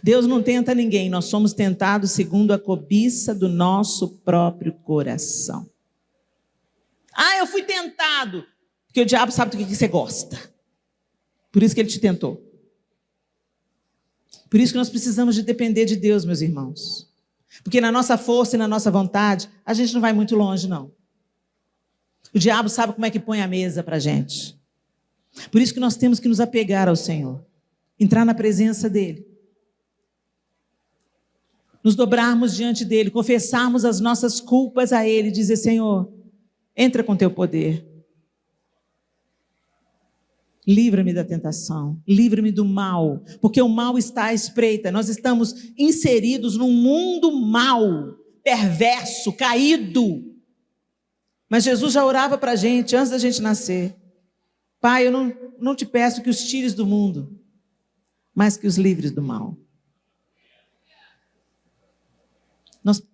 Deus não tenta ninguém, nós somos tentados segundo a cobiça do nosso próprio coração. Ah, eu fui tentado. Porque o diabo sabe do que você gosta. Por isso que ele te tentou. Por isso que nós precisamos de depender de Deus, meus irmãos. Porque na nossa força e na nossa vontade, a gente não vai muito longe, não. O diabo sabe como é que põe a mesa para a gente. Por isso que nós temos que nos apegar ao Senhor. Entrar na presença dEle. Nos dobrarmos diante dEle, confessarmos as nossas culpas a Ele, dizer, Senhor, entra com Teu poder. Livra-me da tentação, livra-me do mal, porque o mal está à espreita. Nós estamos inseridos num mundo mau, perverso, caído. Mas Jesus já orava para a gente antes da gente nascer. Pai, eu não te peço que os tires do mundo, mas que os livres do mal.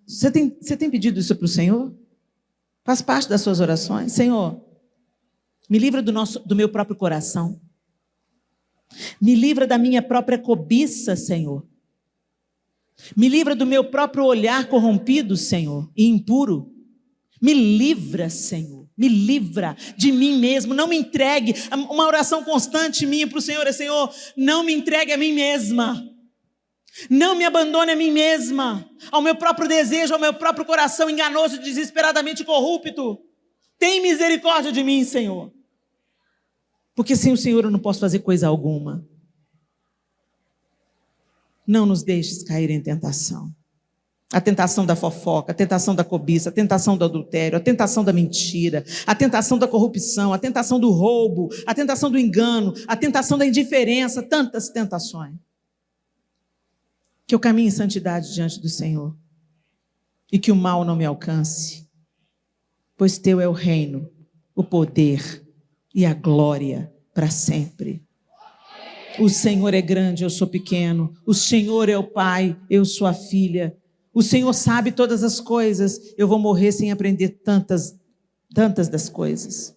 Você tem pedido isso para o Senhor? Faz parte das suas orações? Senhor, me livra do meu próprio coração. Me livra da minha própria cobiça, Senhor. Me livra do meu próprio olhar corrompido, Senhor, e impuro. Me livra, Senhor. Me livra de mim mesmo. Não me entregue. Uma oração constante minha para o Senhor é, Senhor, não me entregue a mim mesma. Não me abandone a mim mesma, ao meu próprio desejo, ao meu próprio coração enganoso, desesperadamente corrupto. Tem misericórdia de mim, Senhor. Porque sem o Senhor eu não posso fazer coisa alguma. Não nos deixes cair em tentação. A tentação da fofoca, a tentação da cobiça, a tentação do adultério, a tentação da mentira, a tentação da corrupção, a tentação do roubo, a tentação do engano, a tentação da indiferença, tantas tentações. Que eu caminhe em santidade diante do Senhor e que o mal não me alcance, pois teu é o reino, o poder e a glória para sempre. O Senhor é grande, eu sou pequeno. O Senhor é o Pai, eu sou a filha. O Senhor sabe todas as coisas. Eu vou morrer sem aprender tantas das coisas.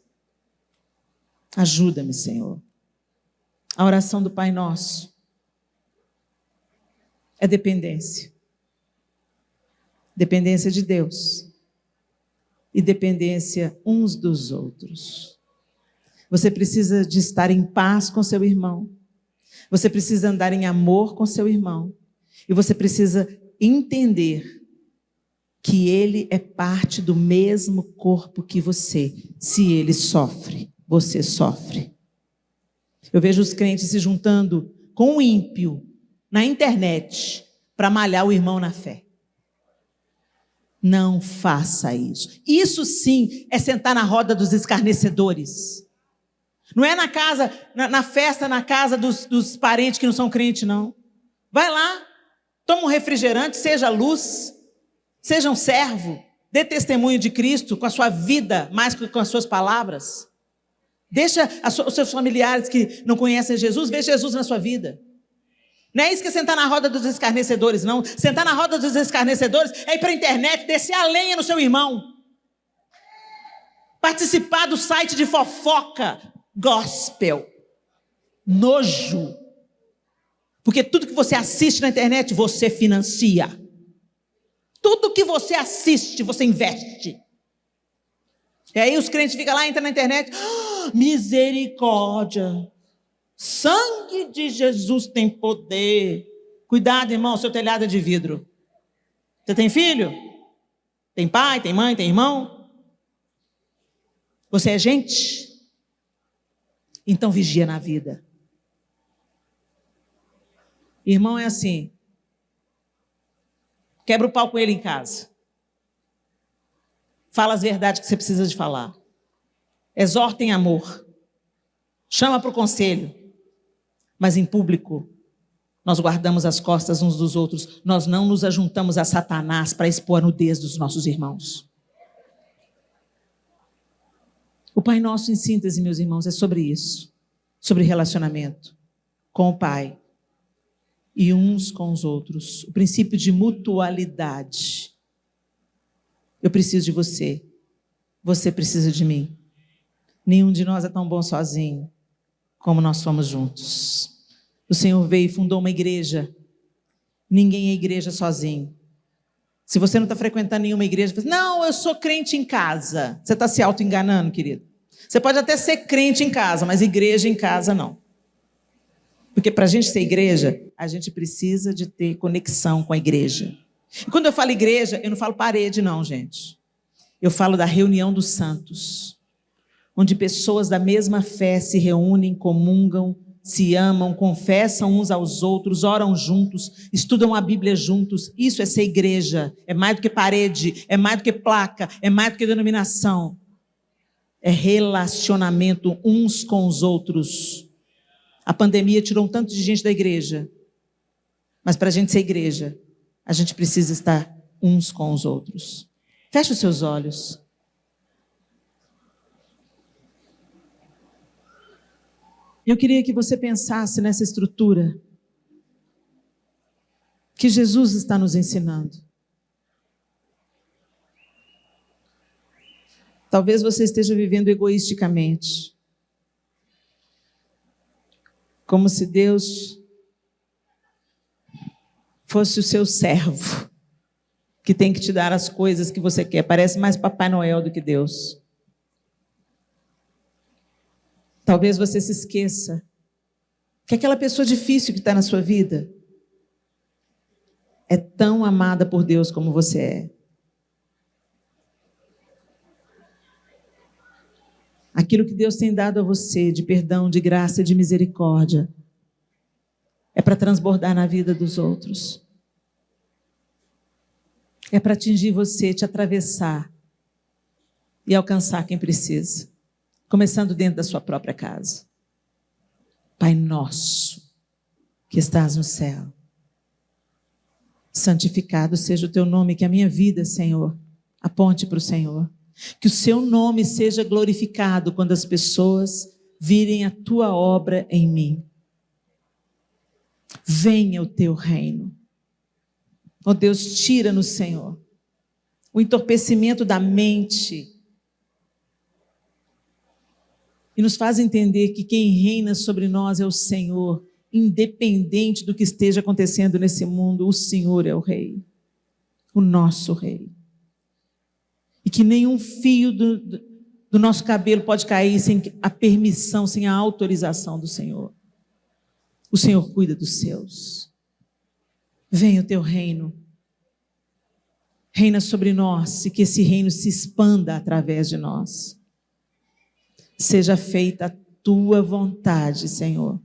Ajuda-me, Senhor. A oração do Pai Nosso é dependência. Dependência de Deus e dependência uns dos outros. Você precisa de estar em paz com seu irmão. Você precisa andar em amor com seu irmão. E você precisa entender que ele é parte do mesmo corpo que você. Se ele sofre, você sofre. Eu vejo os crentes se juntando com o ímpio na internet para malhar o irmão na fé. Não faça isso. Isso sim é sentar na roda dos escarnecedores. Não é na casa, na festa, na casa dos parentes que não são crentes, não. Vai lá, toma um refrigerante, seja luz, seja um servo, dê testemunho de Cristo com a sua vida, mais que com as suas palavras. Deixa os seus familiares que não conhecem Jesus, ver Jesus na sua vida. Não é isso que é sentar na roda dos escarnecedores, não. Sentar na roda dos escarnecedores é ir para a internet, descer a lenha no seu irmão. Participar do site de fofoca, gospel, nojo. Porque tudo que você assiste na internet, você financia. Tudo que você assiste, você investe. E aí os crentes ficam lá, entram na internet, misericórdia. Sangue de Jesus tem poder. Cuidado, irmão, seu telhado é de vidro. Você tem filho? Tem pai, tem mãe, tem irmão? Você é gente? Então vigia na vida. Irmão é assim. Quebra o pau com ele em casa. Fala as verdades que você precisa de falar. Exorta em amor. Chama para o conselho. Mas em público, nós guardamos as costas uns dos outros. Nós não nos ajuntamos a Satanás para expor a nudez dos nossos irmãos. O Pai Nosso, em síntese, meus irmãos, é sobre isso. Sobre relacionamento com o Pai e uns com os outros. O princípio de mutualidade. Eu preciso de você. Você precisa de mim. Nenhum de nós é tão bom sozinho como nós somos juntos. O Senhor veio e fundou uma igreja. Ninguém é igreja sozinho. Se você não está frequentando nenhuma igreja, você fala, não, eu sou crente em casa. Você está se auto-enganando, querido. Você pode até ser crente em casa, mas igreja em casa não. Porque para a gente ser igreja, a gente precisa de ter conexão com a igreja. E quando eu falo igreja, eu não falo parede não, gente. Eu falo da reunião dos santos. Onde pessoas da mesma fé se reúnem, comungam, se amam, confessam uns aos outros, oram juntos, estudam a Bíblia juntos. Isso é ser igreja. É mais do que parede, é mais do que placa, é mais do que denominação. É relacionamento uns com os outros. A pandemia tirou um tanto de gente da igreja. Mas para a gente ser igreja, a gente precisa estar uns com os outros. Feche os seus olhos. Eu queria que você pensasse nessa estrutura que Jesus está nos ensinando. Talvez você esteja vivendo egoisticamente. Como se Deus fosse o seu servo, que tem que te dar as coisas que você quer. Parece mais Papai Noel do que Deus. Talvez você se esqueça que aquela pessoa difícil que está na sua vida é tão amada por Deus como você é. Aquilo que Deus tem dado a você de perdão, de graça e de misericórdia é para transbordar na vida dos outros. É para atingir você, te atravessar e alcançar quem precisa. Começando dentro da sua própria casa. Pai nosso, que estás no céu, Santificado seja o teu nome, que a minha vida, Senhor, aponte para o Senhor. Que o seu nome seja glorificado quando as pessoas virem a tua obra em mim. Venha o teu reino. Ó Deus, tira-nos, Senhor, o entorpecimento da mente e nos faz entender que quem reina sobre nós é o Senhor, independente do que esteja acontecendo nesse mundo, o Senhor é o Rei, o nosso Rei. E que nenhum fio do nosso cabelo pode cair sem a permissão, sem a autorização do Senhor. O Senhor cuida dos seus. Venha o teu reino. Reina sobre nós e que esse reino se expanda através de nós. Seja feita a tua vontade, Senhor,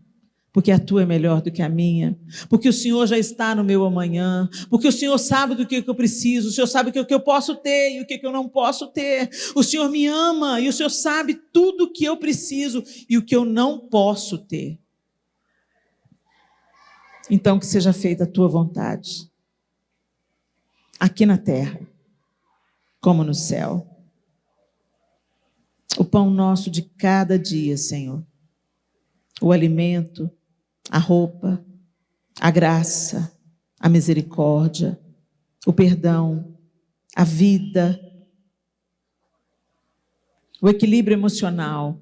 porque a tua é melhor do que a minha, porque o Senhor já está no meu amanhã, porque o Senhor sabe do que eu preciso, o Senhor sabe o que eu posso ter e o que eu não posso ter, o Senhor me ama e o Senhor sabe tudo o que eu preciso e o que eu não posso ter. Então que seja feita a tua vontade, aqui na terra, como no céu. O pão nosso de cada dia, Senhor, o alimento, a roupa, a graça, a misericórdia, o perdão, a vida, o equilíbrio emocional,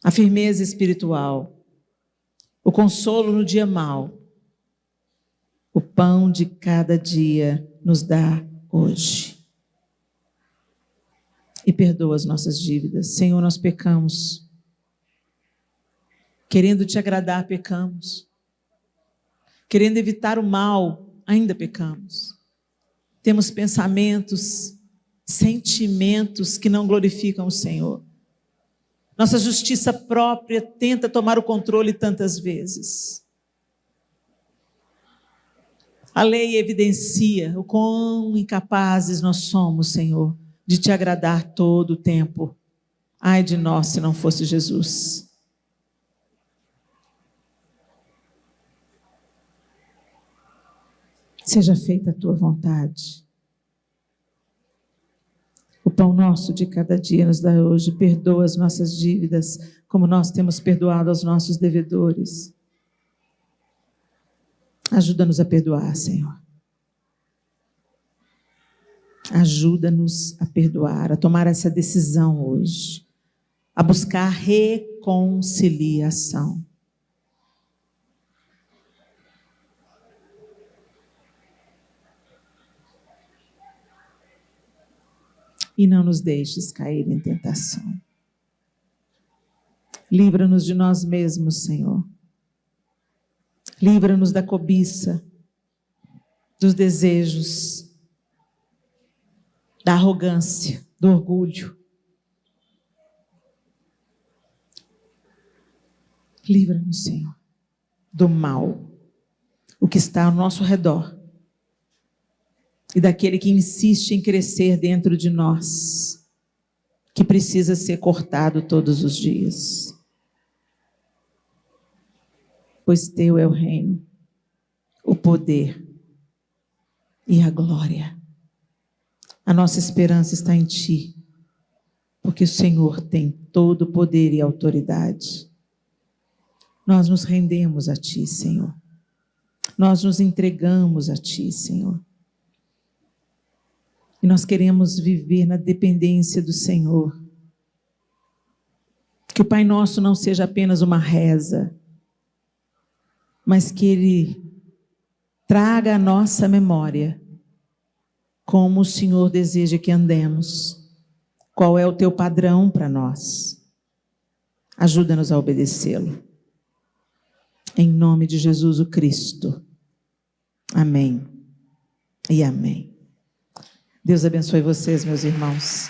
a firmeza espiritual, o consolo no dia mau. O pão de cada dia nos dá hoje. E perdoa as nossas dívidas. Senhor, nós pecamos. Querendo te agradar, pecamos. Querendo evitar o mal, ainda pecamos. Temos pensamentos, sentimentos que não glorificam o Senhor. Nossa justiça própria tenta tomar o controle tantas vezes. A lei evidencia o quão incapazes nós somos, Senhor, de te agradar todo o tempo. Ai de nós se não fosse Jesus. Seja feita a tua vontade. O pão nosso de cada dia nos dá hoje. Perdoa as nossas dívidas, como nós temos perdoado aos nossos devedores. Ajuda-nos a perdoar, Senhor. Ajuda-nos a perdoar, a tomar essa decisão hoje, a buscar reconciliação. E não nos deixes cair em tentação. Livra-nos de nós mesmos, Senhor. Livra-nos da cobiça, dos desejos, da arrogância, do orgulho. Livra-nos, Senhor, do mal, o que está ao nosso redor, e daquele que insiste em crescer dentro de nós, que precisa ser cortado todos os dias. Pois teu é o reino, o poder e a glória. A nossa esperança está em ti, porque o Senhor tem todo o poder e autoridade. Nós nos rendemos a ti, Senhor. Nós nos entregamos a ti, Senhor. E nós queremos viver na dependência do Senhor. Que o Pai Nosso não seja apenas uma reza, mas que Ele traga à nossa memória como o Senhor deseja que andemos. Qual é o teu padrão para nós? Ajuda-nos a obedecê-lo. Em nome de Jesus o Cristo. Amém e amém. Deus abençoe vocês, meus irmãos.